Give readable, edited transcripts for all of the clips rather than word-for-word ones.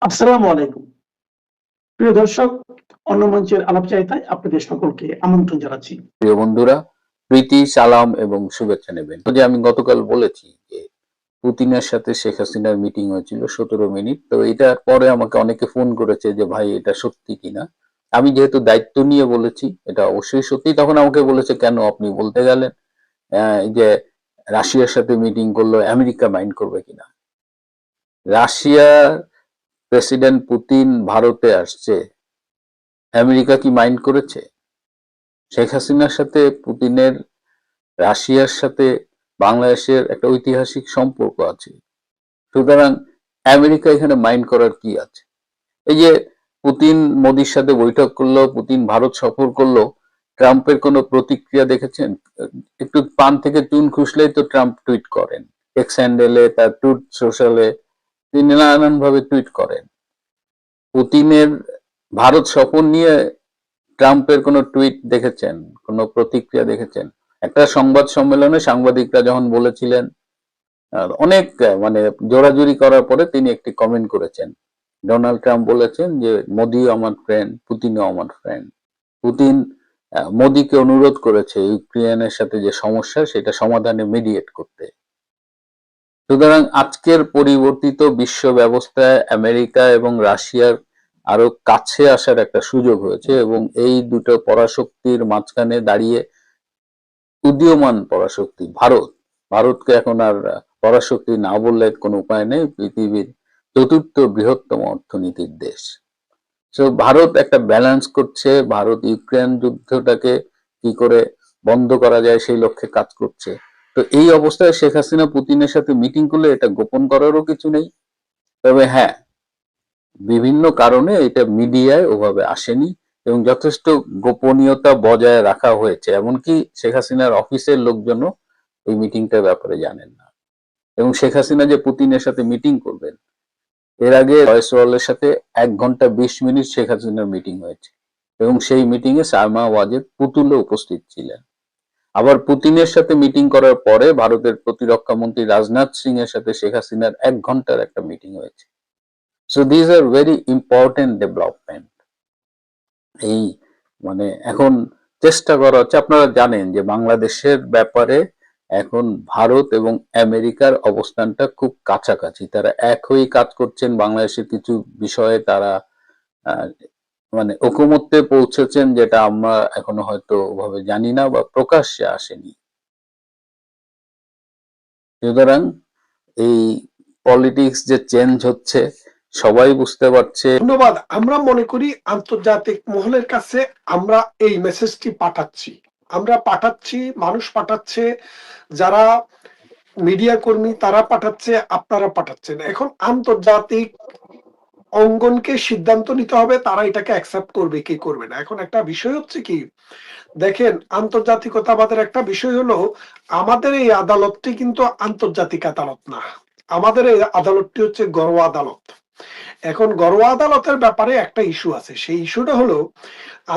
আসসালামু আলাইকুম। প্রিয় দর্শক, অন্য মঞ্চের আলাপচারিতায় আপনাদের সকলকে আমন্ত্রণ জানাচ্ছি। প্রিয় বন্ধুরা, প্রীতি, সালাম এবং শুভেচ্ছা নেবেন। যে আমি গতকাল বলেছি যে পুতিনের সাথে শেখ হাসিনার মিটিং হয়েছিল 17 মিনিট। তো এটার পরে আমাকে অনেকে ফোন করেছে যে ভাই এটা সত্যি কিনা। আমি যেহেতু দায়িত্ব নিয়ে বলেছি এটা অবশ্যই সত্যি, তখন আমাকে বলেছে কেন আপনি বলতে গেলেন এই যে রাশিয়ার সাথে মিটিং করলো, আমেরিকা মাইন্ড করবে কিনা। রাশিয়ার প্রেসিডেন্ট পুতিন ভারতে আসছে, আমেরিকা কি মাইন্ড করেছে? শেখ হাসিনার সাথে পুতিনের, রাশিয়ার সাথে বাংলাদেশের একটা ঐতিহাসিক সম্পর্ক আছে। সুতরাং আমেরিকা এখানে মাইন্ড করার কি আছে? এই যে পুতিন মোদির সাথে বৈঠক করলো, পুতিন ভারত সফর করলো, ট্রাম্পের কোনো প্রতিক্রিয়া দেখেছেন? একটু পান থেকে চুন খুসলেই তো ট্রাম্প টুইট করেন, এক্স হ্যান্ডেলে, তার ট্রুথ সোশ্যালে তিনি নানান ভাবে টুইট করেন। পুতিনের ভারত সফর নিয়ে ট্রাম্পের কোনো টুইট দেখেছেন, কোনো প্রতিক্রিয়া দেখেছেন? একটা সংবাদ সম্মেলনে সাংবাদিকরা যখন বলেছিলেন, অনেক মানে জোরাজুরি করার পরে তিনি একটি কমেন্ট করেছেন। ডোনাল্ড ট্রাম্প বলেছেন যে মোদিও আমার ফ্রেন্ড, পুতিনও আমার ফ্রেন্ড। পুতিন মোদিকে অনুরোধ করেছে ইউক্রেনের সাথে যে সমস্যা সেটা সমাধানে মিডিয়েট করতে। সুতরাং আজকের পরিবর্তিত বিশ্ব ব্যবস্থায় আমেরিকা এবং রাশিয়ার আরো কাছে আসার একটা সুযোগ হয়েছে, এবং এই দুটো পরাশক্তির মাঝখানে দাঁড়িয়ে উদীয়মান পরাশক্তি ভারতকে এখন আর পরাশক্তি না বললে কোনো উপায় নেই, পৃথিবীর চতুর্থ বৃহত্তম অর্থনীতির দেশ। তো ভারত একটা ব্যালেন্স করছে, ভারত ইউক্রেন যুদ্ধটাকে কি করে বন্ধ করা যায় সেই লক্ষ্যে কাজ করছে। তো এই অবস্থায় শেখ হাসিনা পুতিনের সাথে মিটিং করলে এটা গোপন করারও কিছু নেই। তবে হ্যাঁ, বিভিন্ন কারণে এটা মিডিয়ায় ওভাবে আসেনি এবং যথেষ্ট গোপনীয়তা বজায় রাখা হয়েছে। এমনকি শেখ হাসিনার অফিসের লোকজনও এই মিটিংটার ব্যাপারে জানেন না। এবং শেখ হাসিনা যে পুতিনের সাথে মিটিং করবেন, এর আগে জয়সওয়ালের সাথে 1 ঘন্টা 20 মিনিট শেখ হাসিনার মিটিং হয়েছে এবং সেই মিটিং এ সায়মা ওয়াজেদ পুতুলও উপস্থিত ছিলেন। আবার পুতিনের সাথে মিটিং করার পরে ভারতের প্রতিরক্ষা মন্ত্রী রাজনাথ সিং এর সাথে শেখ হাসিনার 1 ঘন্টার একটা মিটিং হয়েছে। So these are very important development. এই মানে এখন চেষ্টা করা হচ্ছে, আপনারা জানেন যে বাংলাদেশের ব্যাপারে এখন ভারত এবং আমেরিকার অবস্থানটা খুব কাছাকাছি, তারা এক হয়ে কাজ করছেন। বাংলাদেশের কিছু বিষয়ে তারা মানে ঐকমত্যে পৌঁছেছেন, যেটা আমরা এখনো হয়তো ওভাবে জানি না বা প্রকাশ্যে আসেনি। সুতরাং এই পলিটিক্স যে চেঞ্জ হচ্ছে সবাই বুঝতে পারছে। ধন্যবাদ। আমরা মনে করি আন্তর্জাতিক মহলের কাছে আমরা এই মেসেজটি পাঠাচ্ছি, মানুষ পাঠাচ্ছে, যারা মিডিয়া কর্মী তারা পাঠাচ্ছে, আপনারা পাঠাচ্ছেন। এখন আন্তর্জাতিক অঙ্গনকে সিদ্ধান্ত নিতে হবে তারা এটাকে অ্যাকসেপ্ট করবে কি করবে না। এখন একটা বিষয় হচ্ছে কি, দেখেন আন্তর্জাতিকতাবাদের একটা বিষয় হলো আমাদের এই আদালতটি কিন্তু আন্তর্জাতিক আদালত না, আমাদের এই আদালতটি হচ্ছে ঘরোয়া আদালত। এখন ঘরোয়া আদালতের ব্যাপারে একটা ইস্যু আছে, সেই ইস্যুটা হলো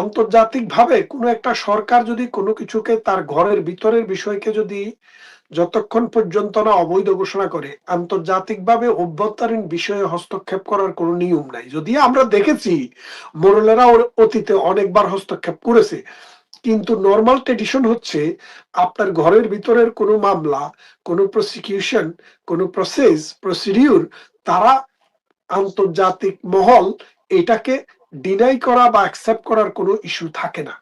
আন্তর্জাতিক ভাবে কোনো একটা সরকার যদি কোনো কিছুকে তার ঘরের ভিতরের বিষয়কে যদি যতক্ষণ পর্যন্ত না অবৈধ ঘোষণা করে, আন্তর্জাতিকভাবে অভ্যন্তরীণ বিষয়ে হস্তক্ষেপ করার কোনো নিয়ম নাই। যদিও আমরা দেখেছি মোরলেরা অতীতে অনেকবার হস্তক্ষেপ করেছে, কিন্তু নর্মাল ট্রেডিশন হচ্ছে আপনার ঘরের ভিতরের কোনো মামলা, কোনো প্রসিকিউশন, কোনো প্রসিডিউর তারা আন্তর্জাতিক মহল এটাকে ডিনাই করা বা অ্যাকসেপ্ট করার কোনো ইস্যু থাকে না।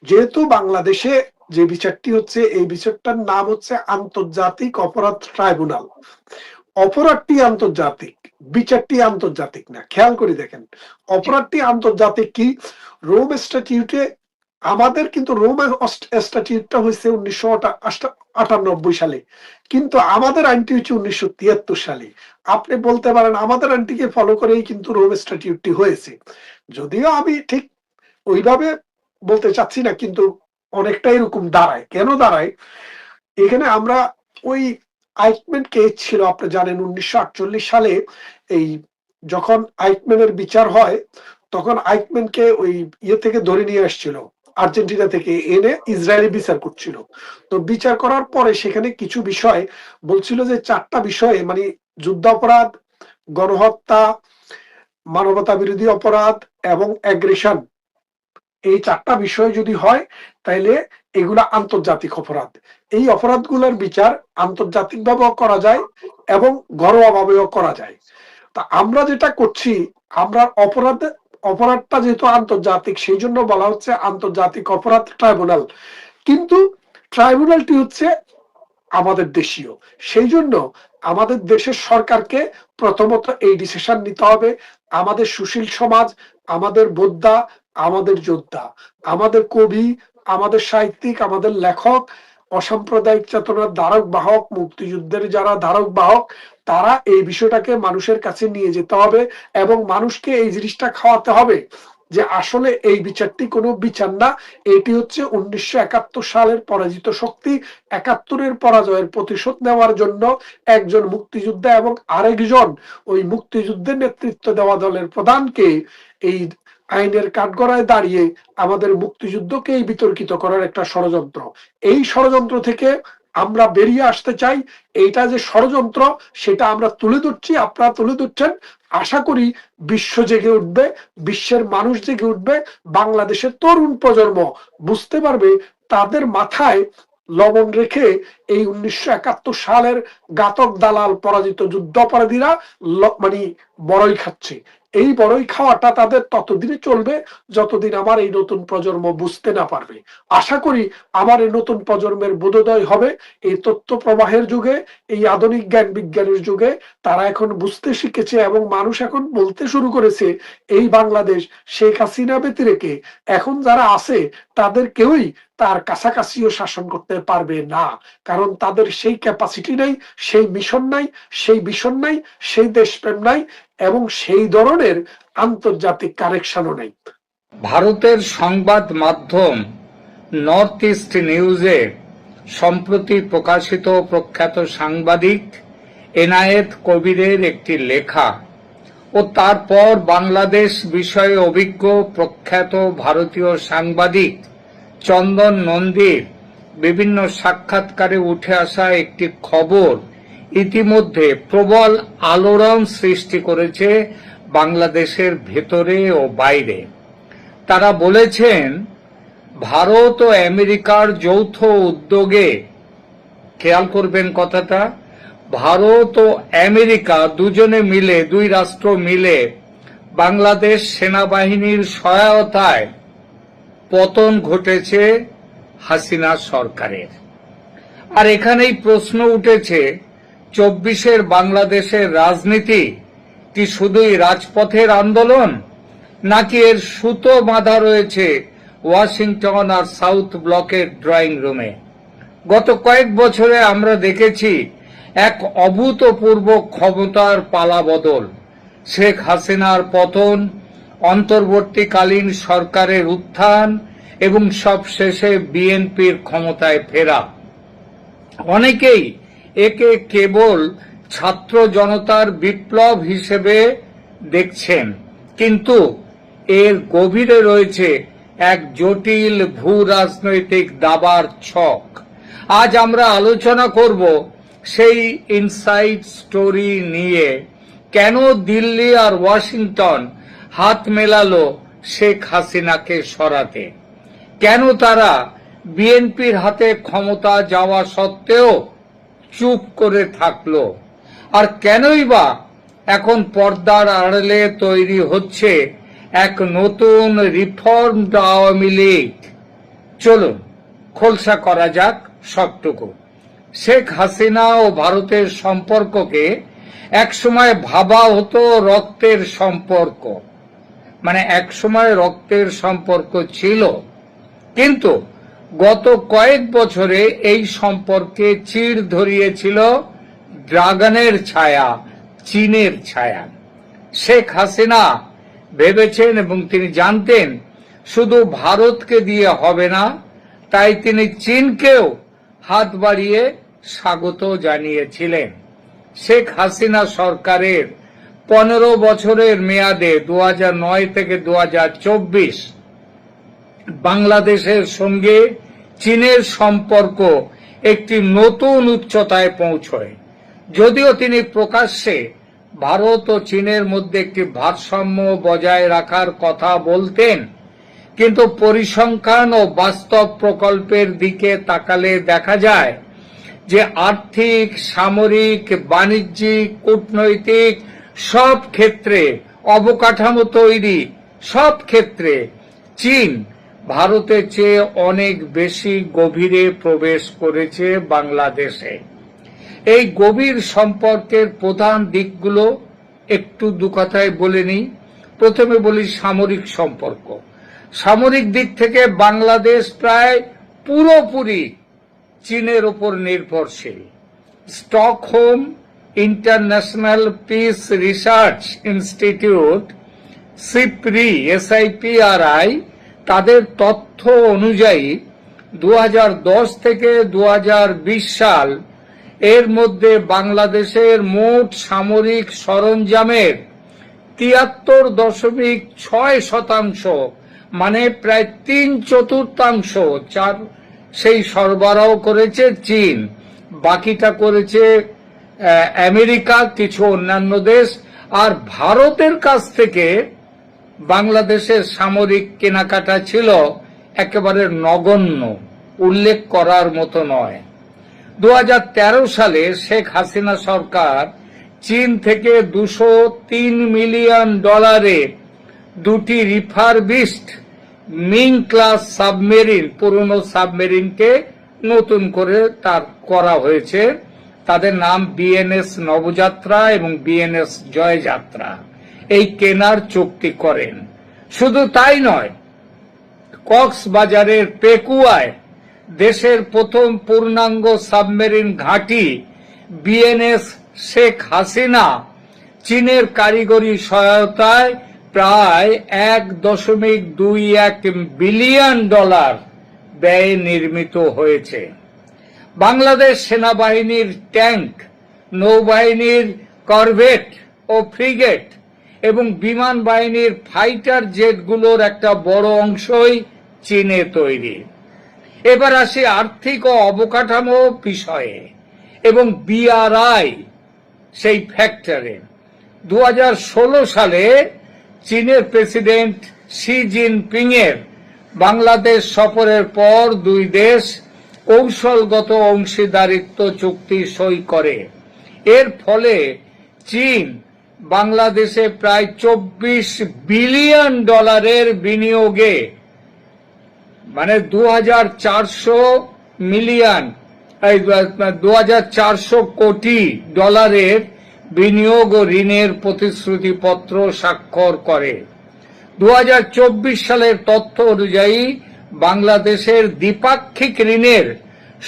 যেহেতু বাংলাদেশে যে বিচারটি হচ্ছে, এই বিচারটার নাম হচ্ছে আন্তর্জাতিক অপরাধ ট্রাইব্যুনাল। অপরাধটি আন্তর্জাতিক, বিচারটি আন্তর্জাতিক না। খেয়াল করে দেখেন, অপরাধটি আন্তর্জাতিক কি, রোম স্ট্যাটিউটে আমাদের কিন্তু রোম স্ট্যাটিউটটা হয়েছে 1998 সালে, কিন্তু আমাদের আইনটি হচ্ছে 1973 সালে। আপনি বলতে পারেন আমাদের আইনটিকে ফলো করেই কিন্তু রোম স্ট্যাটিউটটি হয়েছে, যদিও আমি ঠিক ওইভাবে বলতে চাচ্ছি না, কিন্তু অনেকটা এরকম দাঁড়ায়। কেন দাঁড়ায়? এখানে আমরা ওই আইকম্যান কেস ছিল, আপনি জানেন 1948 সালে এই যখন আইকম্যানের বিচার হয়, তখন আইকম্যানকে ওই ইয়ে থেকে ধরে নিয়ে আসছিল, আর্জেন্টিনা থেকে এনে ইসরায়েলি বিচার করছিল। তো বিচার করার পরে সেখানে কিছু বিষয় বলছিল যে 4টা বিষয়ে, মানে যুদ্ধাপরাধ, গণহত্যা, মানবতা বিরোধী অপরাধ এবং অ্যাগ্রেশন, এই 4টা বিষয় যদি হয় তাহলে এগুলা আন্তর্জাতিক অপরাধ। এই অপরাধগুলোর বিচার আন্তর্জাতিকভাবেও করা যায় এবং ঘরোয়াভাবেও করা যায়। তা আমরা যেটা করছি, আমরা অপরাধটা যেহেতু আন্তর্জাতিক, সেই জন্য বলা হচ্ছে আন্তর্জাতিক অপরাধ ট্রাইব্যুনাল, কিন্তু ট্রাইব্যুনালটি হচ্ছে আমাদের দেশীয়। সেই জন্য আমাদের দেশের সরকারকে প্রথমত এই ডিসিশন নিতে হবে। আমাদের সুশীল সমাজ, আমাদের বোদ্ধা, আমাদের যোদ্ধা, আমাদের কবি, আমাদের সাহিত্যিক, আমাদের লেখক, অসাম্প্রদায়িক চেতনার ধারক বাহক, মুক্তিযুদ্ধের যারা ধারক বাহক, তারা এই বিষয়টাকে মানুষের কাছে নিয়ে যেতে হবে এবং মানুষকে এই জিনিসটা খাওয়াতে হবে যে আসলে এই বিচারটি কোনো বিচার না, এটি হচ্ছে 1971 সালের পরাজিত শক্তি 71-এর পরাজয়ের প্রতিশোধ নেওয়ার জন্য একজন মুক্তিযোদ্ধা এবং আরেকজন ওই মুক্তিযুদ্ধের নেতৃত্ব দেওয়া দলের প্রধানকে এই আইনের কাঠগড়ায় দাঁড়িয়ে আমাদের মুক্তিযুদ্ধকেই বিতর্কিত করার একটা ষড়যন্ত্র। এই ষড়যন্ত্র থেকে আমরা বেরিয়ে আসতে চাই। এইটা যে ষড়যন্ত্র সেটা আমরা তুলে ধরছি, আপনারা তুলে ধরছেন। আশা করি বিশ্ব জেগে উঠবে, বিশ্বের মানুষ জেগে উঠবে, বাংলাদেশের তরুণ প্রজন্ম বুঝতে পারবে তাদের মাথায় লবণ রেখে এই 1971 সালের ঘাতক দালাল পরাজিত যুদ্ধ অপরাধীরা মানে বড়ই খাচ্ছে। এই বড়ই খাওয়াটা তাদের ততদিনে চলবে যতদিন আমার এই নতুন প্রজন্ম বুঝতে না পারবে। আশা করি আমার এই নতুন প্রজন্মের বোধোদয় হবে। এই তথ্য প্রবাহের যুগে, এই আধুনিক জ্ঞান বিজ্ঞানের যুগে তারা এখন বুঝতে শিখেছে এবং মানুষ এখন বলতে শুরু করেছে এই বাংলাদেশ শেখ হাসিনা ব্যতিরেকে এখন যারা আছে তাদের কেউই তার কাছাকাছিও শাসন করতে পারবে না, কারণ তাদের সেই ক্যাপাসিটি নাই, সেই মিশন নাই, সেই ভিশন নাই, সেই দেশপ্রেম নাই এবং সেই ধরনের আন্তর্জাতিক কানেকশনও নাই। ভারতের সংবাদ মাধ্যম নর্থ ইস্ট নিউজে সম্প্রতি প্রকাশিত প্রখ্যাত সাংবাদিক এনায়েত কবিরের একটি লেখা ও তারপর বাংলাদেশ বিষয়ে অভিজ্ঞ প্রখ্যাত ভারতীয় সাংবাদিক চন্দন নন্দীর বিভিন্ন সাক্ষাৎকারে উঠে আসা একটি খবর ইতিমধ্যে প্রবল আলোড়ন সৃষ্টি করেছে বাংলাদেশের ভেতরে ও বাইরে। তারা বলেছেন ভারত ও আমেরিকার যৌথ উদ্যোগে, খেয়াল করবেন কথাটা, ভারত ও আমেরিকা দুজনে মিলে, দুই রাষ্ট্র মিলে বাংলাদেশ সেনাবাহিনীর সহায়তায় পতন ঘটেছে হাসিনা সরকারের। আর এখানেই প্রশ্ন উঠেছে 24-এর বাংলাদেশের রাজনীতি কি শুধুই রাজপথের আন্দোলন, নাকি এর সুতো বাঁধা রয়েছে ওয়াশিংটন আর সাউথ ব্লকের ড্রয়িং রুমে? গত কয়েক বছরে আমরা দেখেছি এক অভূতপূর্ব ক্ষমতার পালাবদল, শেখ হাসিনার পতন, অন্তর্বর্তীকালীন সরকারের উত্থান এবং সবশেষে বিএনপির ক্ষমতায় ফেরা। অনেকেই একে কেবল ছাত্র জনতার বিপ্লব হিসেবে দেখছেন, কিন্তু এর গভীরে রয়েছে এক জটিল ভূ রাজনৈতিক দাবার ছক। আজ আমরা আলোচনা করব সেই ইনসাইড স্টোরি নিয়ে, কেন দিল্লি আর ওয়াশিংটন হাত মেলালো শেখ হাসিনাকে সরাতে, কেন তারা বিএনপির হাতে ক্ষমতা যাওয়া সত্ত্বেও চুপ করে থাকলো, আর কেনই বা এখন পর্দার আড়ালে তৈরি হচ্ছে এক নতুন রিফর্মড আওয়ামী লীগ। চলুন খোলসা করা যাক সবটুকু। শেখ হাসিনা ও ভারতের সম্পর্ককে একসময় ভাবা হতো রক্তের সম্পর্ক, মানে একসময় রক্তের সম্পর্ক ছিল, কিন্তু গত কয়েক বছরে এই সম্পর্কে চিড় ধরিয়েছিল ড্রাগনের ছায়া, চীনের ছায়া। শেখ হাসিনা ভেবেছেন এবং তিনি জানতেন শুধু ভারতকে দিয়ে হবে না, তাই তিনি চীনকেও হাত বাড়িয়ে স্বাগত জানিয়েছিলেন। শেখ হাসিনা সরকারের 15 বছরের মেয়াদে 2009 থেকে 2024 বাংলাদেশের সঙ্গে চীনের সম্পর্ক একটি নতুন উচ্চতায় পৌঁছয়। যদিও তিনি প্রকাশ্যে ভারত ও চীনের মধ্যে একটি ভারসাম্য বজায় রাখার কথা বলতেন, কিন্তু পরিসংখ্যান ও বাস্তব প্রকল্পের দিকে তাকালে দেখা যায় যে আর্থিক, সামরিক, বাণিজ্যিক, কূটনৈতিক সব ক্ষেত্রে, অবকাঠামো তৈরি সব ক্ষেত্রে চীন ভারতের চেয়ে অনেক বেশি গভীরে প্রবেশ করেছে বাংলাদেশে। এই গভীর সম্পর্কের প্রধান দিকগুলো একটু দু কথায় বলে নিই। প্রথমে বলি সামরিক সম্পর্ক। সামরিক দিক থেকে বাংলাদেশ প্রায় পুরোপুরি চীনের উপর নির্ভরশীল। Stockholm international piece research institute SIPRI তাদের তথ্য অনুযায়ী 2010 থেকে 2020 সাল এর মধ্যে বাংলাদেশের মোট সামরিক সরঞ্জামের 73.6% মানে প্রায় 3/4 সেই সরবরাহ করেছে চীন। বাকিটা করেছে আমেরিকা, কিছু অন্যান্য দেশ। আর ভারতের কাছ থেকে বাংলাদেশের সামরিক কেনাকাটা ছিল একেবারে নগণ্য, উল্লেখ করার মতো নয়। 2013 সালে শেখ হাসিনা সরকার চীন থেকে $203 মিলিয়ন দুটি রিফারবিশড মিং ক্লাস সাবমেরিন, পুরনো সাবমেরিনকে নতুন করে তার করা হয়েছে। তাদের নাম বিএনএস নবযাত্রা এবং বিএনএস জয়যাত্রা। এই কেনার চুক্তি করেন। শুধু তাই নয়, কক্সবাজারের পেকুয়ায় দেশের প্রথম পূর্ণাঙ্গ সাবমেরিন ঘাঁটি বিএনএস শেখ হাসিনা চীনের কারিগরি সহায়তায় প্রায় $1.21 বিলিয়ন ব্যয়ে নির্মিত হয়েছে। বাংলাদেশ সেনাবাহিনীর ট্যাঙ্ক, নৌবাহিনীর করভেট ও ফ্রিগেট এবং বিমান বাহিনীর ফাইটার জেটগুলোর একটা বড় অংশই চীনে তৈরি। এবার আসি আর্থিক ও অবকাঠামো বিষয়ে এবং BRI সেই ফ্যাক্টরে। 2016 সালে চীনের প্রেসিডেন্ট শি জিনপিং এর বাংলাদেশ সফরের পর দুই দেশ কৌশলগত অংশীদারিত্ব চুক্তি সই করে। এর ফলে চীন বাংলাদেশে প্রায় $24 বিলিয়ন বিনিয়োগে, মানে 2400 কোটি ডলারের বিনিয়োগ ও ঋণের প্রতিশ্রুতিপত্র স্বাক্ষর করে। 2024 সালের তথ্য অনুযায়ী বাংলাদেশের দ্বিপাক্ষিক ঋণের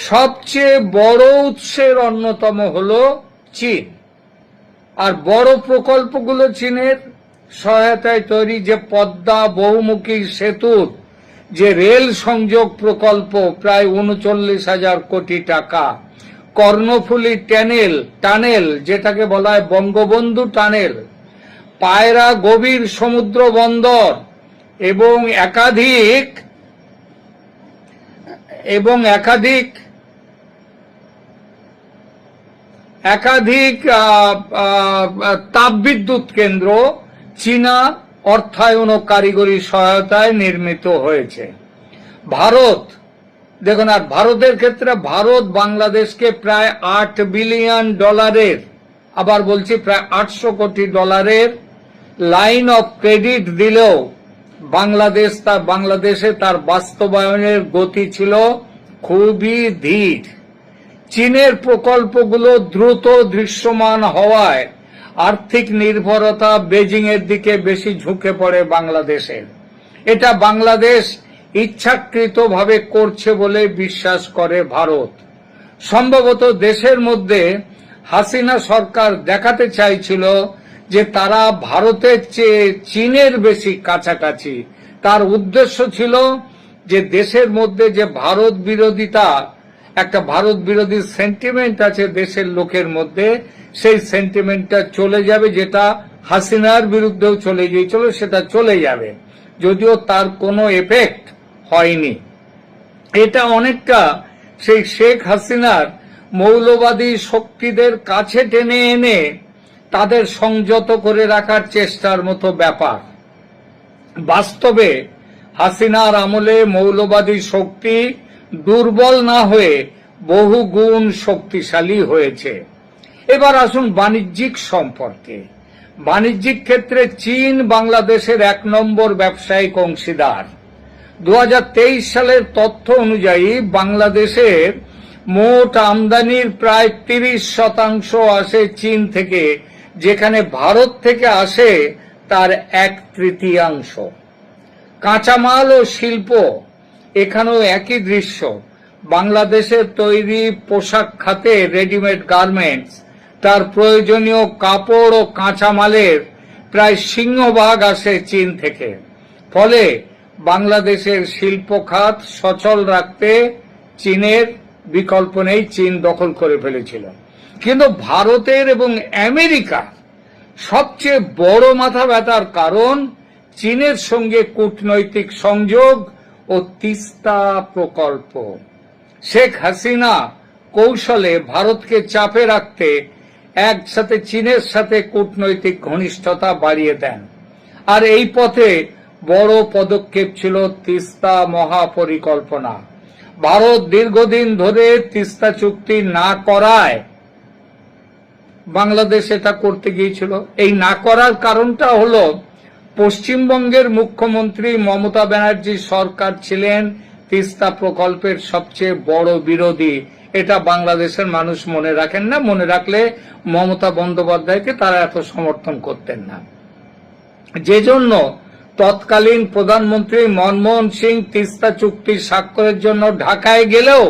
সবচেয়ে বড় উৎসের অন্যতম হল চীন। আর বড় প্রকল্পগুলো চীনের সহায়তায় তৈরি, যে পদ্মা বহুমুখী সেতুর যে রেল সংযোগ প্রকল্প প্রায় 39,000 কোটি টাকা, কর্ণফুলী টানেল যেটাকে বলা হয় বঙ্গবন্ধু টানেল, পায়রা গভীর সমুদ্র বন্দর এবং একাধিক তাপবিদ্যুৎ কেন্দ্র চীনা অর্থায়ন ও কারিগরি সহায়তায় নির্মিত হয়েছে। ভারত দেখুন, আর ভারতের ক্ষেত্রে ভারত বাংলাদেশকে প্রায় $8 বিলিয়ন, আবার বলছি প্রায় $800 কোটি লাইন অফ ক্রেডিট দিলেও বাংলাদেশে তার বাস্তবায়নের গতি ছিল খুবই ধীর। চীনের প্রকল্পগুলো দ্রুত দৃশ্যমান হওয়ায় আর্থিক নির্ভরতা বেজিং এর দিকে বেশি ঝুঁকে পড়ে বাংলাদেশের। এটা বাংলাদেশ ইচ্ছাকৃতভাবে করছে বলে বিশ্বাস করে ভারত। সম্ভবত দেশের মধ্যে হাসিনা সরকার দেখাতে চাইছিল যে তারা ভারতের চেয়ে চীনের বেশি কাছাকাছি। তার উদ্দেশ্য ছিল যে দেশের মধ্যে যে ভারত বিরোধিতা, একটা ভারত বিরোধী সেন্টিমেন্ট আছে দেশের লোকের মধ্যে, সেই সেন্টিমেন্টটা চলে যাবে, যেটা হাসিনার বিরুদ্ধেও চলে গিয়েছিল, সেটা চলে যাবে, যদিও তার কোনো এফেক্ট হয়নি। এটা অনেকটা সেই শেখ হাসিনার মৌলবাদী শক্তিদের কাছে টেনে এনে তাদের সংযত করে রাখার চেষ্টার মতো ব্যাপার। বাস্তবে হাসিনার আমলে মৌলবাদী শক্তি দুর্বল না হয়ে বহু গুণ শক্তিশালী হয়েছে। এবার আসুন বাণিজ্যিক সম্পর্কে। বাণিজ্যিক ক্ষেত্রে চীন বাংলাদেশের ১ নম্বর ব্যবসায়িক অংশীদার। ২০২৩ সালের তথ্য অনুযায়ী বাংলাদেশের মোট আমদানির প্রায় ৩০% আসে চীন থেকে, যেখানে ভারত থেকে আসে তার ১/৩। কাঁচামাল ও শিল্প, এখানেও একই দৃশ্য। বাংলাদেশের তৈরি পোশাক খাতে রেডিমেড গার্মেন্টস, তার প্রয়োজনীয় কাপড় ও কাঁচামালের প্রায় সিংহভাগ আসে চীন থেকে। ফলে বাংলাদেশের শিল্প খাত সচল রাখতে চীনের বিকল্প নেই, চীন দখল করে ফেলেছিল। কিন্তু ভারতের এবং আমেরিকার সবচেয়ে বড় মাথা ব্যথার কারণ চীনের সঙ্গে কূটনৈতিক সংযোগ ও তিস্তা প্রকল্প। শেখ হাসিনা কৌশলে ভারতকে চাপে রাখতে একসাথে চীনের সাথে কূটনৈতিক ঘনিষ্ঠতা বাড়িয়ে দেন। আর এই পথে বড় পদক্ষেপ ছিল তিস্তা মহাপরিকল্পনা। ভারত দীর্ঘদিন ধরে তিস্তা চুক্তি না করায় বাংলাদেশ এটা করতে গিয়েছিল। এই না করার কারণটা হলো পশ্চিমবঙ্গের মুখ্যমন্ত্রী মমতা ব্যানার্জি সরকার ছিলেন তিস্তা প্রকল্পের সবচেয়ে বড় বিরোধী। এটা বাংলাদেশের মানুষ মনে রাখেন না, মনে রাখলে মমতা বন্দ্যোপাধ্যায়কে তারা এত সমর্থন করতেন না। যে জন্য তৎকালীন প্রধানমন্ত্রী মনমোহন সিং তিস্তা চুক্তি স্বাক্ষরের জন্য ঢাকায় গেলেও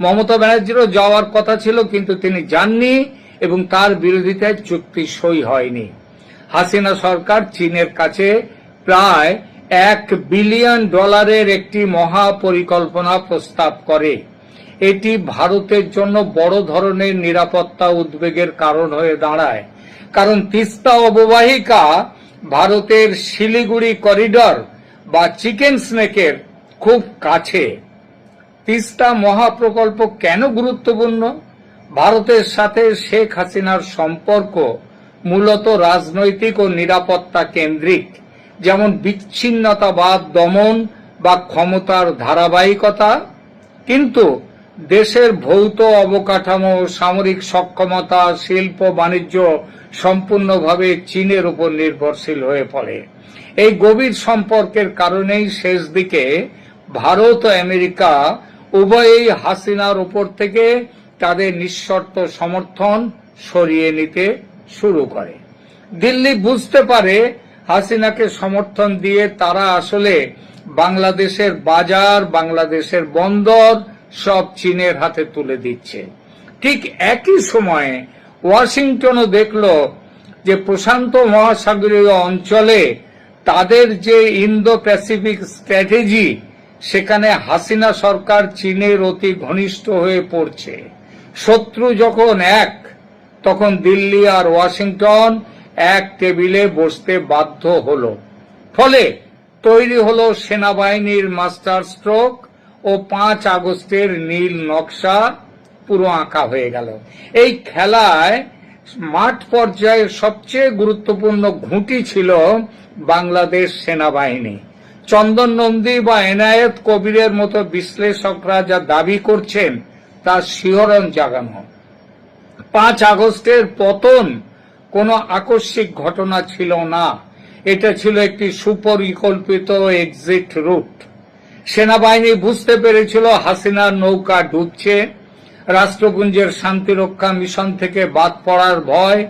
মমতা ব্যানার্জিরও যাওয়ার কথা ছিল, কিন্তু তিনি যাননি এবং তার বিরোধিতায় চুক্তি সই হয়নি। হাসিনা সরকার চীনের কাছে প্রায় $1 বিলিয়ন একটি মহাপরিকল্পনা প্রস্তাব করে। এটি ভারতের জন্য বড় ধরনের নিরাপত্তা উদ্বেগের কারণ হয়ে দাঁড়ায়, কারণ তিস্তা অববাহিকা ভারতের শিলিগুড়ি করিডর বা চিকেন স্নেকের খুব কাছে। তিস্তা মহাপ্রকল্প কেন গুরুত্বপূর্ণ? ভারতের সাথে শেখ হাসিনার সম্পর্ক মূলত রাজনৈতিক ও নিরাপত্তা কেন্দ্রিক, যেমন বিচ্ছিন্নতাবাদ দমন বা ক্ষমতার ধারাবাহিকতা। কিন্তু দেশের ভৌত অবকাঠামো, সামরিক সক্ষমতা, শিল্প বাণিজ্য সম্পূর্ণভাবে চীনের উপর নির্ভরশীল হয়ে পড়ে। এই গভীর সম্পর্কের কারণেই শেষ দিকে ভারত ও আমেরিকা উভয়ই হাসিনার উপর থেকে তাদের নিঃশর্ত সমর্থন সরিয়ে নিতে শুরু করে। দিল্লি বুঝতে পারে হাসিনাকে সমর্থন দিয়ে তারা আসলে বাংলাদেশের বাজার, বাংলাদেশের বন্দর সব চীনের হাতে তুলে দিচ্ছে। ঠিক একই সময়ে ওয়াশিংটনও দেখল যে প্রশান্ত মহাসাগরীয় অঞ্চলে তাদের যে ইন্দো প্যাসিফিক স্ট্র্যাটেজি, সেখানে হাসিনা সরকার চীনের অতি ঘনিষ্ঠ হয়ে পড়ছে। শত্রু যখন এক, তখন দিল্লি আর ওয়াশিংটন এক টেবিলে বসতে বাধ্য হলো। ফলে তৈরি হলো সেনাবাহিনীর মাস্টার স্ট্রোক ও 5 আগস্টের নীল নকশা পুরো আঁকা হয়ে গেল। এই খেলায় মাঠ পর্যায়ে সবচেয়ে গুরুত্বপূর্ণ ঘুঁটি ছিল বাংলাদেশ সেনাবাহিনী। চন্দন নন্দী বা এনায়েত কবিরের মতো বিশ্লেষকরা যা দাবি করছেন তা শিহরণ জাগানো। 5 আগস্টের পতন কোনো আকস্মিক ঘটনা ছিল না, এটা ছিল একটি সুপরিকল্পিত এক্সিট রুট। সেনাবাহিনী বুঝতে পেরেছিল হাসিনার নৌকা ডুবছে, রাষ্ট্রপুঞ্জের শান্তিরক্ষা মিশন থেকে বাদ পড়ার ভয়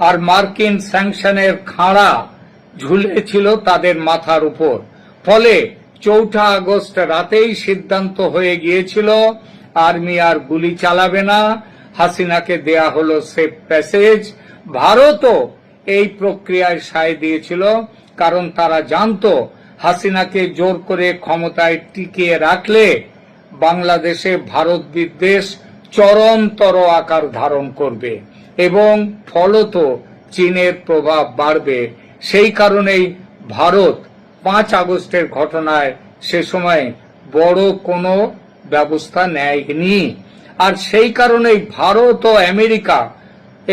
আর মার্কিন স্যাংশনের খাঁড়া ঝুলেছিল তাদের মাথার উপর। ফলে 4 আগস্ট রাতেই সিদ্ধান্ত হয়ে গিয়েছিল আর্মি আর গুলি চালাবে না, হাসিনাকে দেয়া হলো সেফ প্যাসেজ। ভারতও এই প্রক্রিয়ায় সায় দিয়েছিল, কারণ তারা জানতো হাসিনাকে জোর করে ক্ষমতায় টিকিয়ে রাখলে বাংলাদেশে ভারত বিদ্বেষ চরমতর আকার ধারণ করবে এবং ফলত চীনের প্রভাব বাড়বে। সেই কারণেই ভারত 5 আগস্টের ঘটনায় সে সময় বড় কোনো ব্যবস্থা নেয়নি। আর সেই কারণেই ভারত ও আমেরিকা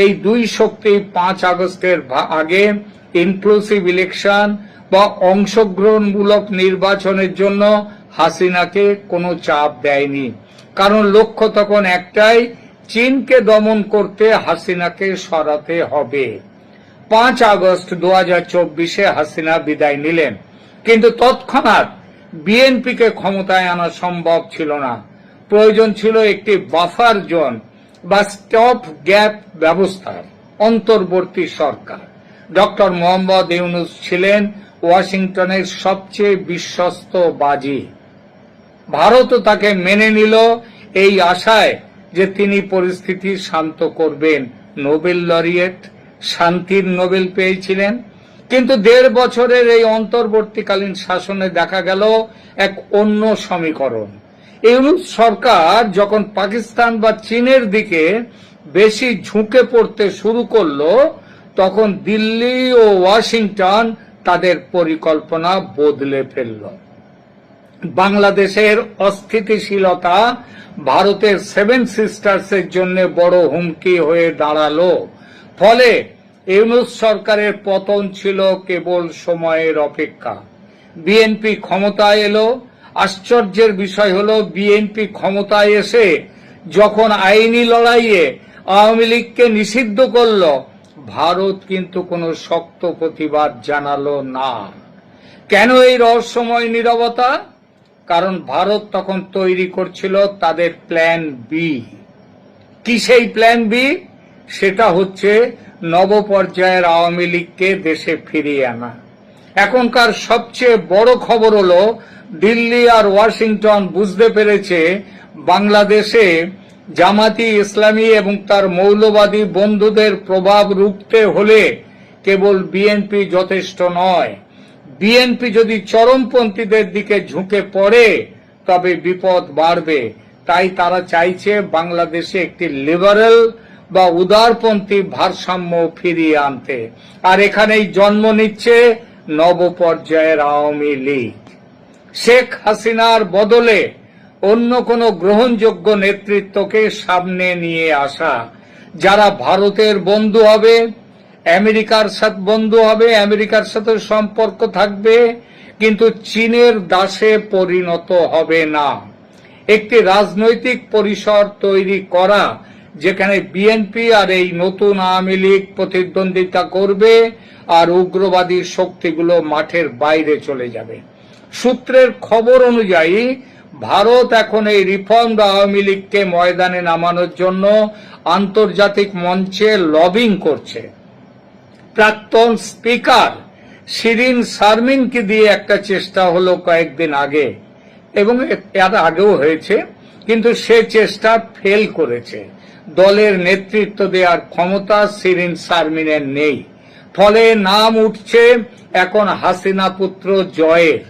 এই দুই শক্তি 5 আগস্টের আগে ইনক্লুসিভ ইলেকশন বা অংশগ্রহণমূলক নির্বাচনের জন্য হাসিনাকে কোনো চাপ দেয়নি, কারণ লক্ষ্য তখন একটাই, চীনকে দমন করতে হাসিনাকে সরাতে হবে। 5 আগস্ট 2024 হাসিনা বিদায় নিলেন, কিন্তু তৎক্ষণাৎ বিএনপিকে ক্ষমতায় আনা সম্ভব ছিল না। প্রয়োজন ছিল একটি বাফার জোন বা স্টপ গ্যাপ ব্যবস্থার। অন্তর্বর্তী সরকার ডক্টর মোহাম্মদ ইউনূস ছিলেন ওয়াশিংটনের সবচেয়ে বিশ্বস্ত বাজি। ভারতও তাকে মেনে নিল এই আশায় যে তিনি পরিস্থিতি শান্ত করবেন। নোবেল লরিয়েট, শান্তির নোবেল পেয়েছিলেন। কিন্তু 1.5 বছরের এই অন্তর্বর্তীকালীন শাসনে দেখা গেল এক অন্য সমীকরণ। ইউনূস সরকার যখন পাকিস্তান বা চীনের দিকে বেশি ঝুঁকে পড়তে শুরু করলো, তখন দিল্লি ও ওয়াশিংটন তাদের পরিকল্পনা বদলে ফেলল। বাংলাদেশের অস্থিতিশীলতা ভারতের 7 সিস্টার্সের জন্য বড় হুমকি হয়ে দাঁড়ালো। ফলে ইউনূস সরকারের পতন ছিল কেবল সময়ের অপেক্ষা। বিএনপি ক্ষমতায় এলো। আশ্চর্যের বিষয় হলো, বিএনপি ক্ষমতায় এসে যখন আইনি লড়াইয়ে আওয়ামী লীগকে নিষিদ্ধ করল, ভারত কিন্তু কোনো শক্ত প্রতিবাদ জানালো না। কেন এই রহস্যময় নীরবতা? কারণ ভারত তখন তৈরি করছিল তাদের প্ল্যান বি। কি সেই প্ল্যান বি? সেটা হচ্ছে নবপর্যায়ের আওয়ামী লীগকে দেশে ফিরিয়ে আনা। এখনকার সবচেয়ে বড় খবর হলো, দিল্লি আর ওয়াশিংটন বুঝতে পেরেছে বাংলাদেশে জামাতি ইসলামী এবং তার মৌলবাদী বন্ধুদের প্রভাব রুখতে হলে কেবল বিএনপি যথেষ্ট নয়। বিএনপি যদি চরমপন্থীদের দিকে ঝুঁকে পড়ে তবে বিপদ বাড়বে। তাই তারা চাইছে বাংলাদেশে একটি লিবারেল বা উদারপন্থী ভারসাম্য ফিরিয়ে আনতে। আর এখানেই জন্ম নিচ্ছে নবপর্যায়ের আওয়ামী লীগ। শেখ হাসিনার বদলে অন্য কোনো গ্রহণযোগ্য নেতৃত্বকে সামনে নিয়ে আসা, যারা ভারতের বন্ধু হবে, আমেরিকার সাথে বন্ধু হবে, আমেরিকার সাথে সম্পর্ক থাকবে, কিন্তু চীনের দাসে পরিণত হবে না। একটি রাজনৈতিক পরিসর তৈরি করা যেখানে বিএনপি আর এই নতুন আওয়ামী লীগ প্রতিদ্বন্দ্বিতা করবে আর উগ্রবাদী শক্তিগুলো মাঠের বাইরে চলে যাবে। সূত্রের খবর অনুযায়ী ভারত এখন এই রিফর্মড আওয়ামী লীগকে ময়দানে নামানোর জন্য আন্তর্জাতিক মঞ্চে লবিং করছে। প্রাক্তন স্পিকার শিরিন শারমিনকে দিয়ে একটা চেষ্টা হলো কয়েকদিন আগে, এবং এর আগেও হয়েছে, কিন্তু সে চেষ্টা ফেল করেছে। দলের নেতৃত্ব দেওয়ার ক্ষমতা শিরিন শারমিনের নেই। ফলে নাম উঠছে এখন হাসিনা পুত্র জয়ের।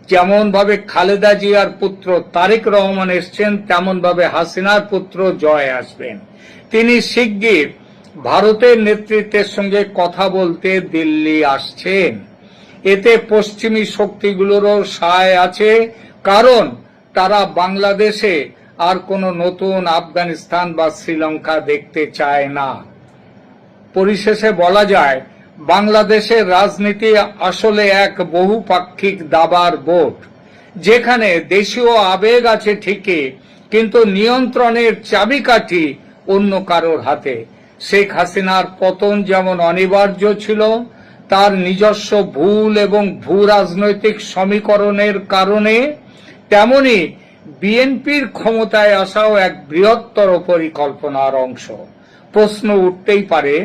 যেমন ভাবে খালেদা জিয়ার পুত্র তারেক রহমান এসছেন, তেমন ভাবে হাসিনার পুত্র জয় আসবেন। তিনি শিগগির ভারতের নেতৃত্বের সঙ্গে কথা বলতে দিল্লি আসছেন। এতে পশ্চিমী শক্তিগুলোরও সায় আছে, কারণ তারা বাংলাদেশে আর কোনো নতুন আফগানিস্তান বা শ্রীলঙ্কা দেখতে চায় না। পরিশেষে বলা যায়, বাংলাদেশের রাজনীতি আসলে এক বহুপাক্ষিক দাবার বোর্ড, যেখানে দেশীয় আবেগ আছে ঠিকই, কিন্তু নিয়ন্ত্রণের চাবিকাঠি অন্য কারোর হাতে। শেখ হাসিনার পতন যেমন অনিবার্য ছিল, তার নিজস্ব ভুল এবং ভূ রাজনৈতিক সমীকরণের কারণে, তেমনি বিএনপির ক্ষমতায় আসাও এক বৃহত্তর পরিকল্পনার অংশ। প্রশ্ন উঠতেই পারে,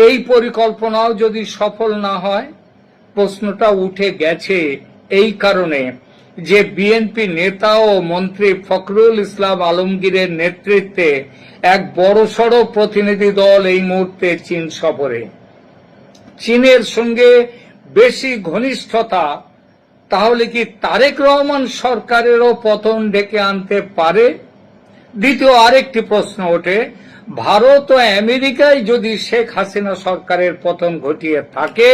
এই পরিকল্পনাও যদি সফল না হয়? প্রশ্নটা উঠে গেছে এই কারণে যে বিএনপি নেতা ও মন্ত্রী ফখরুল ইসলাম আলমগীরের নেতৃত্বে এক বড়সড় প্রতিনিধি দল এই মুহূর্তে চীন সফরে। চীনের সঙ্গে বেশি ঘনিষ্ঠতা তাহলে কি তারেক রহমান সরকারেরও পতন ডেকে আনতে পারে? দ্বিতীয় আরেকটি প্রশ্ন ওঠে, ভারত ও আমেরিকায় যদি শেখ হাসিনা সরকারের পতন ঘটিয়ে থাকে